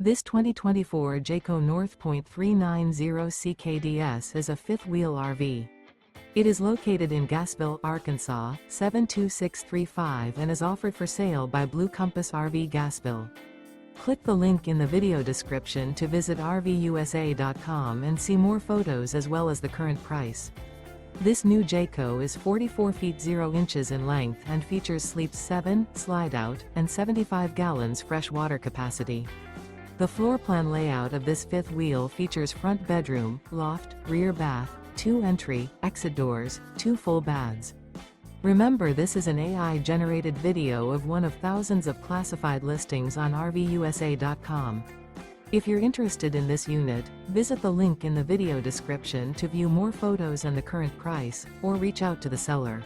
This 2024 Jayco North Point 390 CKDS is a fifth-wheel RV. It is located in Gassville, Arkansas, 72635 and is offered for sale by Blue Compass RV Gassville. Click the link in the video description to visit RVUSA.com and see more photos as well as the current price. This new Jayco is 44 feet 0 inches in length and features sleeps 7, slide-out, and 75 gallons fresh water capacity. The floor plan layout of this fifth wheel features front bedroom, loft, rear bath, 2 entry, exit doors, 2 full baths. Remember, this is an AI-generated video of one of thousands of classified listings on RVUSA.com. If you're interested in this unit, visit the link in the video description to view more photos and the current price, or reach out to the seller.